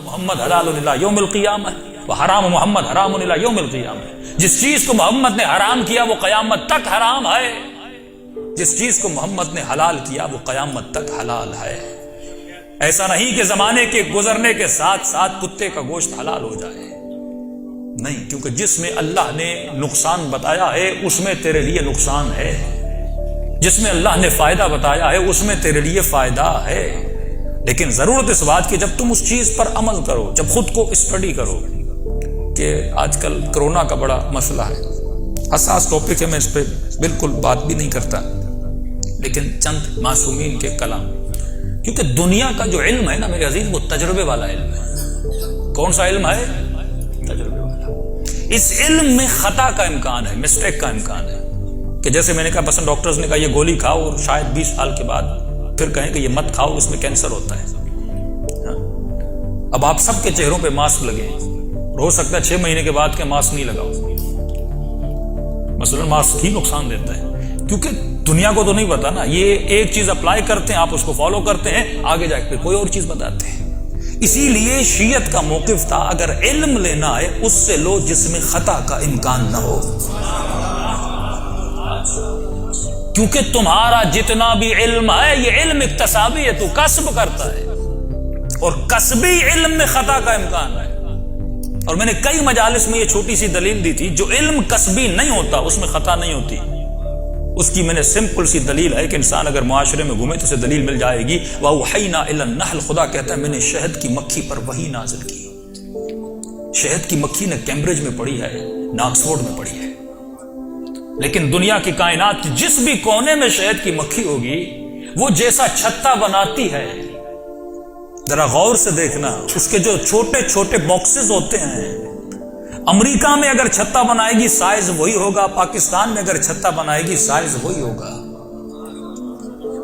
محمد حلال الی یوم القیامہ وحرام محمد حرام الی یوم القیامہ. جس چیز کو محمد نے حرام کیا وہ قیامت تک حرام ہے، جس چیز کو محمد نے حلال کیا وہ قیامت تک حلال ہے. ایسا نہیں کہ زمانے کے گزرنے کے ساتھ ساتھ کتے کا گوشت حلال ہو جائے، نہیں، کیونکہ جس میں اللہ نے نقصان بتایا ہے اس میں تیرے لیے نقصان ہے، جس میں اللہ نے فائدہ بتایا ہے اس میں تیرے لیے فائدہ ہے. لیکن ضرورت اس بات کی جب تم اس چیز پر عمل کرو، جب خود کو اسٹڈی کرو کہ آج کل کرونا کا بڑا مسئلہ ہے، حساس ٹاپک ہے، میں اس پہ بالکل بات بھی نہیں کرتا، لیکن چند معصومین کے کلام، کیونکہ دنیا کا جو علم ہے نا میرے عزیز وہ تجربے والا علم ہے. کون سا علم ہے؟ تجربے والا. اس علم میں خطا کا امکان ہے، مسٹیک کا امکان ہے، کہ جیسے میں نے کہا بس ڈاکٹرز نے کہا یہ گولی کھاؤ اور شاید 20 سال کے بعد پھر کہیں کہ یہ مت کھاؤ اس میں کینسر ہوتا ہے. اب آپ سب کے چہروں پہ ماسک لگے ہیں، ہو سکتا ہے 6 مہینے کے بعد کے ماسک نہیں لگاؤ، مثلا ماسک ہی نقصان دیتا ہے، کیونکہ دنیا کو تو نہیں پتا نا، یہ ایک چیز اپلائی کرتے ہیں، آپ اس کو فالو کرتے ہیں، آگے جا کے کوئی اور چیز بتاتے ہیں. اسی لیے شیعت کا موقف تھا اگر علم لینا ہے اس سے لو جس میں خطا کا امکان نہ ہو، کیونکہ تمہارا جتنا بھی علم ہے یہ علم اکتسابی ہے، تو کسب کرتا ہے، اور کسبی علم میں خطا کا امکان ہے. اور میں نے کئی مجالس میں یہ چھوٹی سی دلیل دی تھی، جو علم کسبی نہیں ہوتا اس میں خطا نہیں ہوتی. اس کی میں نے سمپل سی دلیل ہے کہ انسان اگر معاشرے میں گھومے تو اسے دلیل مل جائے گی. وَأَوْحَيْنَا إِلَى النَّحْلِ، خدا کہتا ہے میں نے شہد کی مکھی پر وحی نازل کی. شہد کی مکھی نے کیمبرج میں پڑھی ہے، نہ آکسفورڈ میں پڑھی ہے، لیکن دنیا کی کائنات جس بھی کونے میں شہد کی مکھی ہوگی وہ جیسا چھتا بناتی ہے، ذرا غور سے دیکھنا، اس کے جو چھوٹے چھوٹے باکسز ہوتے ہیں، امریکہ میں اگر چھتا بنائے گی سائز وہی ہوگا، پاکستان میں اگر چھتا بنائے گی سائز وہی ہوگا.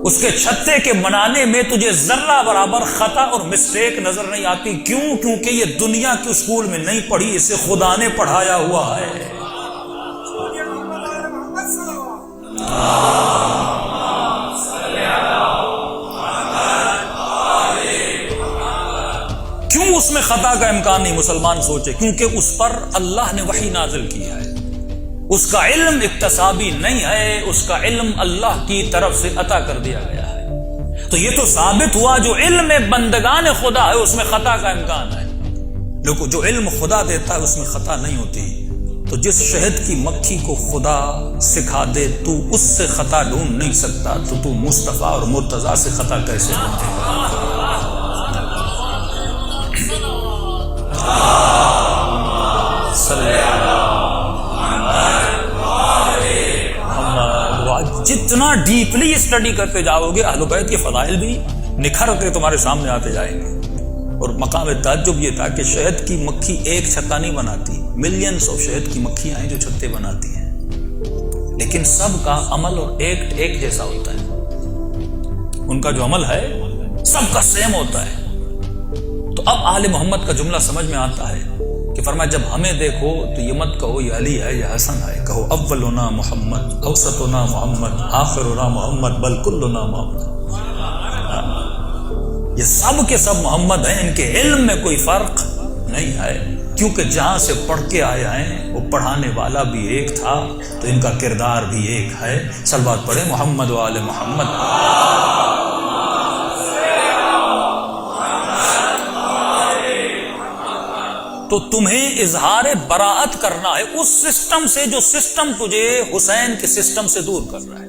اس کے چھتے کے بنانے میں تجھے ذرہ برابر خطا اور مسٹیک نظر نہیں آتی. کیوں؟ کیونکہ یہ دنیا کے اسکول میں نہیں پڑھی، اسے خدا نے پڑھایا ہوا ہے. کیوں اس میں خطا کا امکان نہیں؟ مسلمان سوچے، کیونکہ اس پر اللہ نے وحی نازل کیا ہے، اس کا علم اکتسابی نہیں ہے، اس کا علم اللہ کی طرف سے عطا کر دیا گیا ہے. تو یہ تو ثابت ہوا جو علم بندگان خدا ہے اس میں خطا کا امکان ہے، لیکن جو علم خدا دیتا ہے اس میں خطا نہیں ہوتی. تو جس شہد کی مکھی کو خدا سکھا دے تو اس سے خطا ڈھونڈ نہیں سکتا، تو مصطفیٰ اور مرتضیٰ سے خطا کیسے ڈھونڈے گا؟ جتنا ڈیپلی اسٹڈی کرتے جاؤ گے اہل بیت کے فضائل بھی نکھر کے تمہارے سامنے آتے جائیں گے. اور مقام تعجب یہ تھا کہ شہد کی مکھی ایک چھتا نہیں بناتی، ملینز آف شہد کی مکھیاں ہیں جو چھتے بناتی ہیں، لیکن سب کا عمل اور ایک جیسا ہوتا ہے. ان کا جو عمل ہے سب کا سیم ہوتا ہے. تو اب آل محمد کا جملہ سمجھ میں آتا ہے کہ فرمایا جب ہمیں دیکھو تو یہ مت کہو یہ علی ہے یا حسن ہے، کہو اولنا محمد، اوسطنا محمد، آخرنا محمد، بل کلنا محمد. یہ سب کے سب محمد ہیں، ان کے علم میں کوئی فرق نہیں ہے، کیونکہ جہاں سے پڑھ کے آئے ہیں وہ پڑھانے والا بھی ایک تھا، تو ان کا کردار بھی ایک ہے. صلوات پڑھیں محمد و آل محمد. تو تمہیں اظہار براءت کرنا ہے اس سسٹم سے جو سسٹم تجھے حسین کے سسٹم سے دور کر رہا ہے.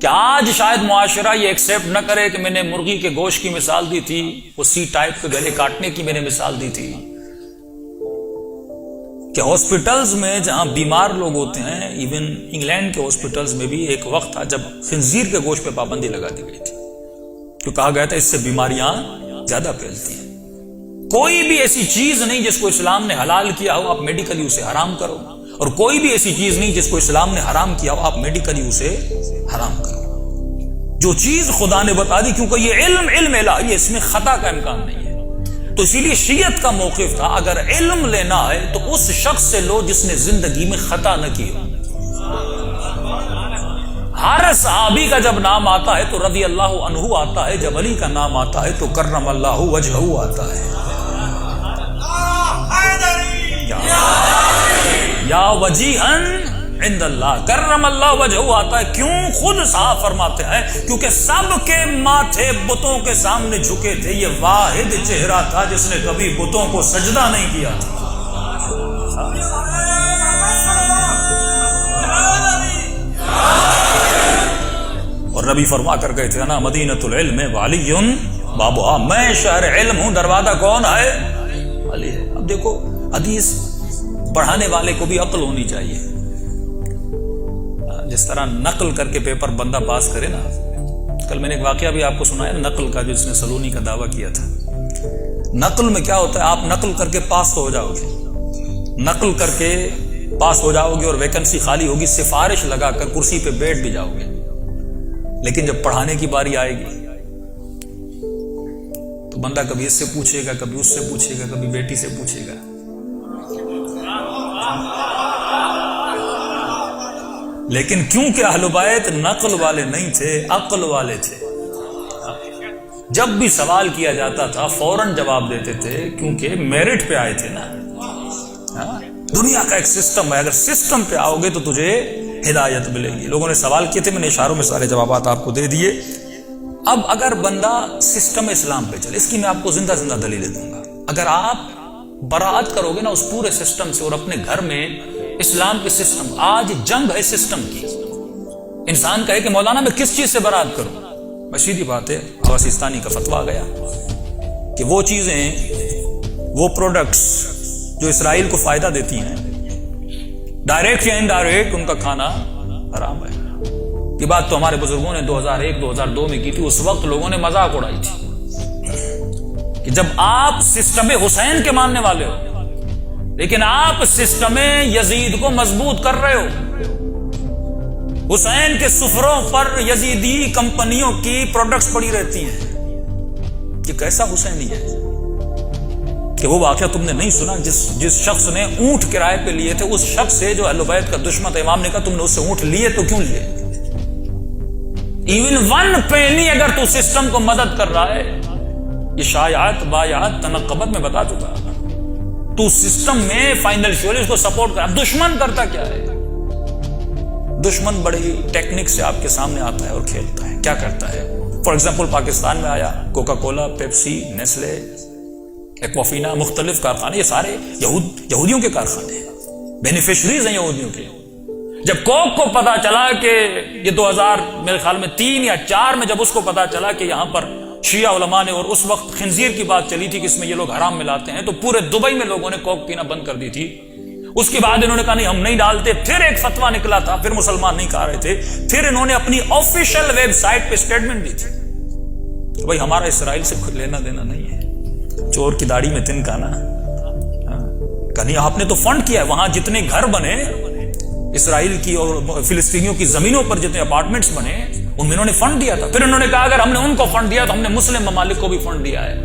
کہ آج شاید معاشرہ یہ ایکسیپٹ نہ کرے کہ میں نے مرغی کے گوشت کی مثال دی تھی، وہ سی ٹائپ کے گلے کاٹنے کی میں نے مثال دی تھی، کہ ہاسپٹلز میں جہاں بیمار لوگ ہوتے ہیں، ایون انگلینڈ کے ہاسپٹلز میں بھی ایک وقت تھا جب خنزیر کے گوشت پہ پابندی لگا دی گئی تھی، تو کہا گیا تھا اس سے بیماریاں زیادہ پھیلتی ہیں. کوئی بھی ایسی چیز نہیں جس کو اسلام نے حلال کیا ہو آپ میڈیکلی اسے حرام کرو، اور کوئی بھی ایسی چیز نہیں جس کو اسلام نے حرام کیا ہو آپ میڈیکلی اسے حرام کرو. جو چیز خدا نے بتا دی، کیونکہ یہ علم الہی ہے، اس میں خطا کا امکان نہیں ہے. تو اسی لیے شیعت کا موقف تھا اگر علم لینا ہے تو اس شخص سے لو جس نے زندگی میں خطا نہ کی ہو. ہر صحابی کا جب نام آتا ہے تو رضی اللہ عنہ آتا ہے، جب علی کا نام آتا ہے تو کرم اللہ وجہہ آتا ہے۔ یا وجیہن عند اللہ، کرم اللہ وجہہ آتا ہے۔ کیوں؟ خود صاحب فرماتے ہیں کیونکہ سب کے ماتھے بتوں کے سامنے جھکے تھے، یہ واحد چہرہ تھا جس نے کبھی بتوں کو سجدہ نہیں کیا تھا۔ اور نبی فرما کر گئے تھے انا مدینۃ العلم وعلی بابھا، میں شہر علم ہوں، دروازہ کون ہے؟ علی ہے۔ اب دیکھو حدیث پڑھانے والے کو بھی عقل ہونی چاہیے، جس طرح نقل کر کے پیپر بندہ پاس کرے نا۔ کل میں نے ایک واقعہ بھی آپ کو سنایا نقل کا، جو اس نے سلونی کا دعویٰ کیا تھا۔ نقل میں کیا ہوتا ہے، آپ نقل کر کے پاس تو ہو جاؤ گے، نقل کر کے پاس ہو جاؤ گے اور ویکنسی خالی ہوگی، سفارش لگا کر کرسی پہ بیٹھ بھی جاؤ گے، لیکن جب پڑھانے کی باری آئے گی تو بندہ کبھی اس سے پوچھے گا، کبھی اس سے پوچھے گا، کبھی بیٹی سے پوچھے گا۔ لیکن کیونکہ اہل بیت نقل والے نہیں تھے، عقل والے تھے، جب بھی سوال کیا جاتا تھا فوراً جواب دیتے تھے، کیونکہ میرٹ پہ آئے تھے نا۔ دنیا کا ایک سسٹم ہے، اگر سسٹم پہ آؤ گے تو تجھے ہدایت ملے گی۔ لوگوں نے سوال کیے تھے، میں نے اشاروں میں سارے جوابات آپ کو دے دیے۔ اب اگر بندہ سسٹم اسلام پہ چلے، اس کی میں آپ کو زندہ زندہ دلیلیں دوں گا۔ اگر آپ برات کرو گے نا اس پورے سسٹم سے اور اپنے گھر میں اسلام کے سسٹم، آج جنگ ہے سسٹم کی، انسان کہے کہ مولانا میں کس چیز سے برات کروں؟ میں سیدھی بات ہے، حوا سیستانی کا فتویٰ گیا کہ وہ چیزیں، وہ پروڈکٹس جو اسرائیل کو فائدہ دیتی ہیں، ڈائریکٹ یا انڈائریکٹ، ان کا کھانا حرام ہے۔ یہ بات تو ہمارے بزرگوں نے 2001-2002 میں کی تھی۔ اس وقت لوگوں نے مذاق اڑائی تھی کہ جب آپ سسٹم حسین کے ماننے والے ہو لیکن آپ سسٹم یزید کو مضبوط کر رہے ہو، حسین کے سفروں پر یزیدی کمپنیوں کی پروڈکٹس پڑی رہتی ہیں، یہ کیسا حسینی ہے کہ وہ واقعہ تم نے نہیں سنا جس شخص نے اونٹ کرائے پہ لیے تھے، اس شخص سے جو اہل بیت کا دشمن تھا، امام نے کہا تم نے اس سے اونٹ لیے تو کیوں لیے؟ ایون ون پینی اگر تو سسٹم کو مدد کر رہا ہے، یہ شایعات بایعات تنقبت میں بتا چکا، تو سسٹم میں فائنینشیلی اس کو سپورٹ کر۔ اب دشمن کرتا کیا ہے؟ دشمن بڑی ٹیکنک سے آپ کے سامنے آتا ہے اور کھیلتا ہے۔ کیا کرتا ہے؟ فار ایگزامپل پاکستان میں آیا Coca Cola, Pepsi, Nestle, Aquafina, مختلف کارخانے، یہ سارے یہودیوں کے کارخانے ہیں، بینیفیشریز ہیں یہودیوں کے۔ جب کوک کو پتا چلا کہ یہ 2000 میرے خیال میں 3 یا 4 میں جب اس کو پتا چلا کہ یہاں پر شیعہ علماء نے، اور اس وقت خنزیر کی بات چلی تھی کہ اس میں یہ لوگ حرام ملاتے ہیں، تو پورے دبئی میں لوگوں نے کوک پینا بند کر دی تھی۔ اس کے بعد انہوں نے کہا نہیں ہم نہیں ڈالتے، پھر ایک فتویٰ نکلا تھا، پھر مسلمان نہیں کھا رہے تھے، پھر انہوں نے اپنی آفیشیل ویب سائٹ پہ اسٹیٹمنٹ دی تھی کہ بھائی ہمارا اسرائیل سے لینا دینا نہیں ہے، چور کی داڑھی میں تن کا نا، کہیں آپ نے تو فنڈ کیا ہے، وہاں جتنے گھر بنے اسرائیل کی اور فلسطینیوں کی زمینوں پر جتنے اپارٹمنٹس بنے ان میں انہوں نے فنڈ دیا تھا۔ پھر انہوں نے کہا اگر ہم نے ان کو فنڈ دیا تو ہم نے مسلم ممالک کو بھی فنڈ دیا ہے،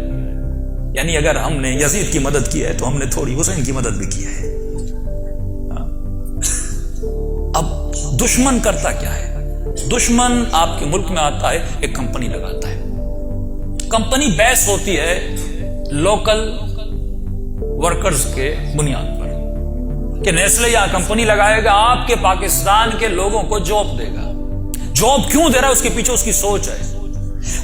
یعنی اگر ہم نے یزید کی مدد کی ہے تو ہم نے تھوڑی حسین کی مدد بھی کی ہے۔ اب دشمن کرتا کیا ہے؟ دشمن آپ کے ملک میں آتا ہے، ایک کمپنی لگاتا ہے، کمپنی بیس ہوتی ہے لوکل ورکرز کے بنیاد پر کہ نیسلے یا کمپنی لگائے گا، آپ کے پاکستان کے لوگوں کو جاب دے گا۔ جاب کیوں دے رہا ہے؟ اس کے پیچھے اس کی سوچ ہے،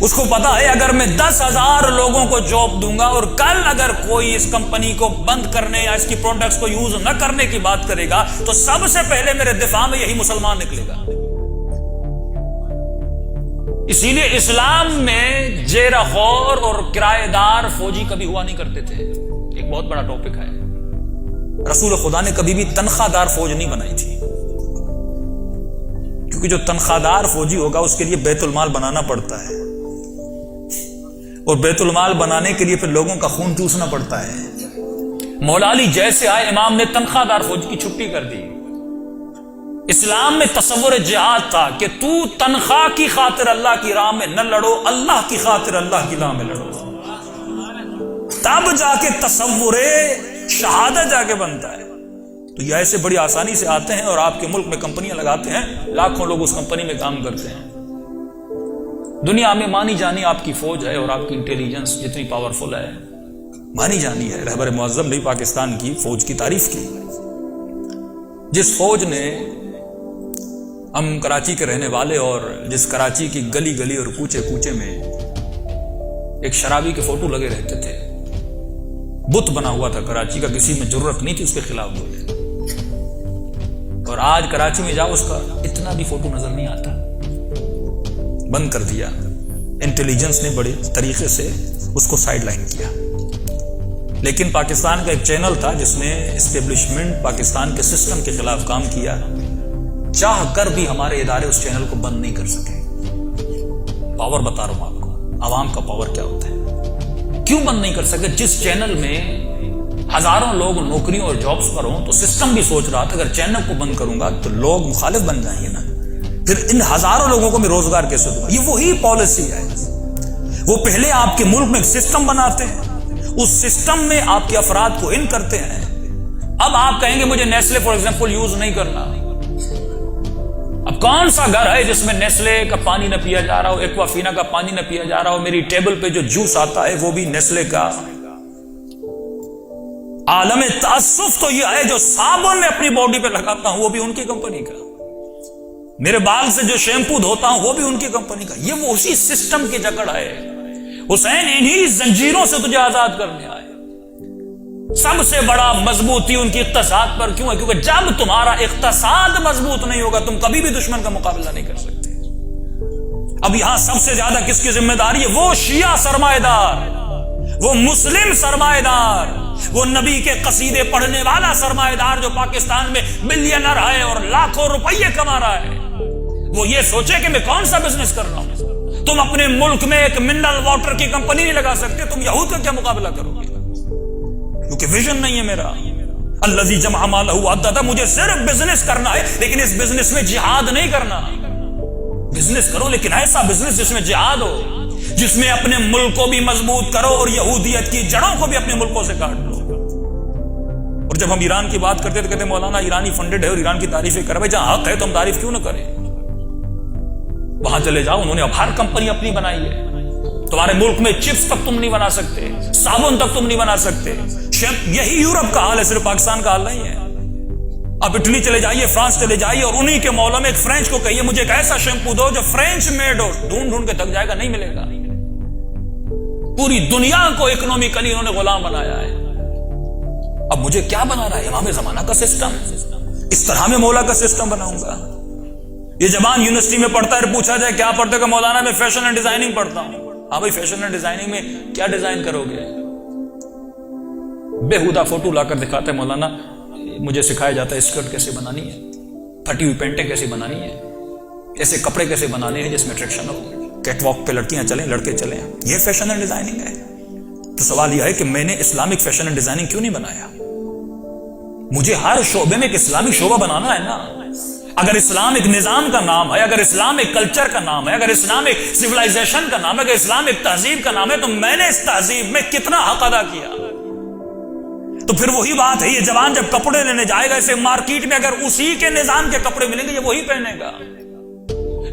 اس کو پتا ہے اگر میں 10,000 لوگوں کو جاب دوں گا اور کل اگر کوئی اس کمپنی کو بند کرنے یا اس کی پروڈکٹس کو یوز نہ کرنے کی بات کرے گا تو سب سے پہلے میرے دفاع میں یہی مسلمان نکلے گا۔ اسی لیے اسلام میں جیرہ خور اور کرایہ دار فوجی کبھی ہوا نہیں کرتے تھے، ایک بہت بڑا ٹاپک ہے۔ رسول خدا نے کبھی بھی تنخواہ دار فوج نہیں بنائی تھی، کیونکہ جو تنخواہ دار فوجی ہوگا اس کے لیے بیت المال بنانا پڑتا ہے، اور بیت المال بنانے کے لیے پھر لوگوں کا خون چوسنا پڑتا ہے۔ مولا علی جیسے آئے، امام نے تنخواہ دار فوج کی چھٹی کر دی۔ اسلام میں تصور جہاد تھا کہ تو تنخواہ کی خاطر اللہ کی راہ میں نہ لڑو، اللہ کی خاطر اللہ کی راہ میں لڑو، تب جا کے تصور شہادت جا کے بنتا ہے۔ تو یہ ایسے بڑی آسانی سے آتے ہیں اور آپ کے ملک میں کمپنیاں لگاتے ہیں، لاکھوں لوگ اس کمپنی میں کام کرتے ہیں۔ دنیا میں مانی جانی آپ کی فوج ہے اور آپ کی انٹیلیجنس جتنی پاورفل ہے، مانی جانی ہے۔ رہبر معظم نے پاکستان کی فوج کی تعریف کی، جس فوج نے، ہم کراچی کے رہنے والے اور جس کراچی کی گلی گلی اور کوچے کوچے میں ایک شرابی کے فوٹو لگے رہتے تھے، بت بنا ہوا تھا کراچی کا، کسی میں جرت نہیں تھی اس کے خلاف بولے، اور آج کراچی میں جاؤ اس کا اتنا بھی فوٹو نظر نہیں آتا، بند کر دیا۔ انٹیلیجنس نے بڑے طریقے سے اس کو سائیڈ لائن کیا۔ لیکن پاکستان کا ایک چینل تھا جس نے اسٹیبلشمنٹ پاکستان کے سسٹم کے خلاف کام کیا، چاہ کر بھی ہمارے ادارے اس چینل کو بند نہیں کر سکے۔ پاور بتا رہا ہوں آپ کو، عوام کا پاور کیا ہوتا ہے۔ کیوں بند نہیں کر سکے؟ جس چینل میں ہزاروں لوگ نوکریوں اور جابز پر ہوں تو سسٹم بھی سوچ رہا تھا اگر چینل کو بند کروں گا تو لوگ مخالف بن جائیں گے نا، پھر ان ہزاروں لوگوں کو میں روزگار کیسے دوں گا؟ یہ وہی پالیسی ہے۔ وہ پہلے آپ کے ملک میں ایک سسٹم بناتے ہیں، اس سسٹم میں آپ کے افراد کو ان کرتے ہیں۔ اب آپ کہیں گے مجھے نیسلے فار ایگزامپل یوز نہیں کرنا، اب کون سا گھر ہے جس میں نیسلے کا پانی نہ پیا جا رہا ہو، ایکوافینا کا پانی نہ پیا جا رہا ہو، میری ٹیبل پہ جو جوس آتا ہے وہ بھی نیسلے کا۔ عالم تاسف تو یہ ہے جو صابن میں اپنی باڈی پہ لگاتا ہوں وہ بھی ان کی کمپنی کا، میرے بال سے جو شیمپو دھوتا ہوں وہ بھی ان کی کمپنی کا۔ یہ وہ اسی سسٹم کی جکڑ ہے۔ حسین انہی زنجیروں سے تجھے آزاد کرنے آئے۔ سب سے بڑا مضبوطی ان کی اقتصاد پر کیوں ہے؟ کیونکہ جب تمہارا اقتصاد مضبوط نہیں ہوگا تم کبھی بھی دشمن کا مقابلہ نہیں کر سکتے۔ اب یہاں سب سے زیادہ کس کی ذمہ داری ہے؟ وہ شیعہ سرمایہ دار، وہ مسلم سرمایہ دار، وہ نبی کے قصیدے پڑھنے والا سرمایہ دار جو پاکستان میں ملینر ہے اور لاکھوں روپیے کما رہا ہے۔ وہ یہ سوچے کہ میں کون سا بزنس کر رہا ہوں۔ تم اپنے ملک میں ایک منرل واٹر کی کمپنی نہیں لگا سکتے، تم یہود کا کیا مقابلہ کرو گے؟ کیونکہ ویژن نہیں ہے میرا۔ الذی جمع مالہ وعددہ، مجھے صرف بزنس کرنا ہے لیکن اس بزنس میں جہاد نہیں کرنا۔ بزنس کرو لیکن ایسا بزنس جس میں جہاد ہو، جس میں اپنے ملک کو بھی مضبوط کرو اور یہودیت کی جڑوں کو بھی اپنے ملکوں سے کاٹ لو۔ اور جب ہم ایران کی بات کرتے تو کہتے ہیں مولانا ایرانی فنڈڈ ہے اور ایران کی تعریفیں کر رہے، جہاں حق ہے تو ہم تعریف کیوں نہ کریں؟ وہاں چلے جاؤ، انہوں نے اب ہر کمپنی اپنی بنائی ہے۔ تمہارے ملک میں چپس تک تم نہیں بنا سکتے، صابن تک تم نہیں بنا سکتے۔ یہی یورپ کا حال ہے، صرف پاکستان کا حال نہیں ہے۔ آپ اٹلی چلے جائیے، فرانس چلے جائیے اور انہی کے مولوں میں ایک فرینچ کو کہیے مجھے ایک ایسا شیمپو دو جو فرینچ میڈ ہو، ڈھونڈ ڈھونڈ کے تھک جائے گا، نہیں ملے گا۔ پوری دنیا کو اکنومیکلی انہوں نے غلام بنایا ہے۔ اب مجھے کیا بنا رہا ہے؟ امام زمانہ کا سسٹم، اس طرح میں مولا کا سسٹم بناؤں گا۔ یہ جوان یونیورسٹی میں پڑھتا ہے، پوچھا جائے کیا پڑھتے ہو کہ مولانا میں فیشن اینڈ ڈیزائننگ پڑھتا ہوں۔ ہاں بھائی، فیشن اینڈ ڈیزائننگ میں کیا ڈیزائن کرو گے؟ بےہودہ فوٹو لا کر دکھاتے ہیں مولانا مجھے سکھایا جاتا ہے اسکرٹ کیسے بنانی ہے، پھٹی ہوئی پینٹیں کیسے بنانی ہے، ایسے کپڑے کیسے بنانے ہیں جس میں اٹریکشن ہو، کیٹ واک پہ لڑکیاں چلیں لڑکے چلیں، یہ فیشن اینڈ ڈیزائننگ ہے۔ تو سوال یہ ہے کہ میں نے اسلامک فیشن اینڈ ڈیزائننگ کیوں نہیں بنایا؟ مجھے ہر شعبے میں ایک اسلامی شعبہ بنانا ہے نا۔ اگر اسلام ایک نظام کا نام ہے، اگر اسلام ایک کلچر کا نام ہے، اگر اسلام ایک سیولائزیشن کا نام ہے، اگر اسلام ایک تہذیب کا نام ہے، تو میں نے اس تہذیب میں کتنا حق ادا کیا؟ تو پھر وہی بات ہے، یہ جوان جب کپڑے لینے جائے گا اسے مارکیٹ میں اگر اسی کے نظام کے کپڑے ملیں گے یہ وہی پہنے گا۔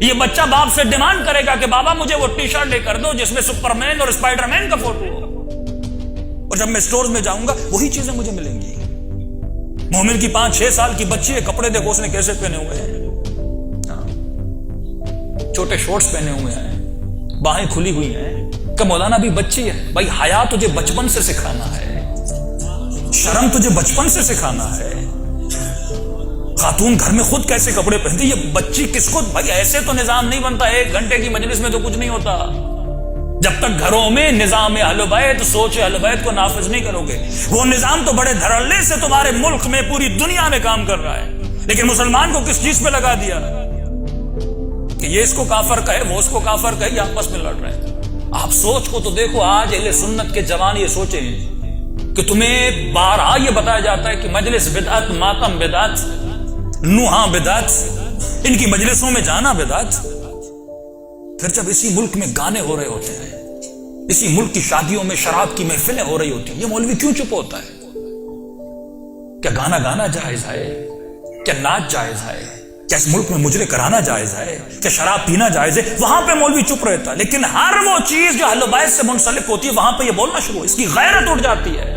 یہ بچہ باپ سے ڈیمانڈ کرے گا کہ بابا مجھے وہ ٹی شرٹ لے کر دو جس میں سپرمین اور اسپائڈر مین کا فوٹو ہو، اور جب میں اسٹور میں جاؤں گا وہی چیزیں مجھے ملیں گی۔ مومن کی 5-6 سال کی بچی ہے، کپڑے دیکھو اس نے کیسے پہنے ہوئے ہیں، چھوٹے شورٹس پہنے ہوئے ہیں، باہیں کھلی ہوئی ہیں، کہ مولانا بھی بچی ہے۔ بھائی حیا تجھے بچپن سے سکھانا ہے، شرم تجھے بچپن سے سکھانا ہے۔ خاتون گھر میں خود کیسے کپڑے پہنتی، یہ بچی کس کو؟ بھائی ایسے تو نظام نہیں بنتا، 1 گھنٹے کی مجلس میں تو کچھ نہیں ہوتا۔ جب تک گھروں میں نظام اہل بیت، سوچ اہل بیت کو نافذ نہیں کرو گے، وہ نظام تو بڑے دھڑلے سے تمہارے ملک میں پوری دنیا میں کام کر رہا ہے، لیکن مسلمان کو کس چیز پہ لگا دیا کہ یہ اس کو کافر کہے، وہ اس کو کافر کہے، یہ آپس میں لڑ رہے ہیں۔ آپ سوچ کو تو دیکھو، آج اہل سنت کے جوان یہ سوچیں کہ تمہیں بارہا یہ بتایا جاتا ہے کہ مجلس بدعت، ماتم بدعت، نوحہ بدعت، ان کی مجلسوں میں جانا بدعت۔ پھر جب اسی ملک میں گانے ہو رہے ہوتے ہیں، اسی ملک کی شادیوں میں شراب کی محفلیں ہو رہی ہوتی ہیں، یہ مولوی کیوں چپ ہوتا ہے؟ کیا گانا گانا جائز ہے؟ کیا ناچ جائز ہے؟ کیا اس ملک میں مجرے کرانا جائز ہے؟ کیا شراب پینا جائز ہے؟ وہاں پہ مولوی چپ رہتا ہے، لیکن ہر وہ چیز جو اہل بیت سے منسلک ہوتی ہے وہاں پہ یہ بولنا شروع، اس کی غیرت اٹھ جاتی ہے۔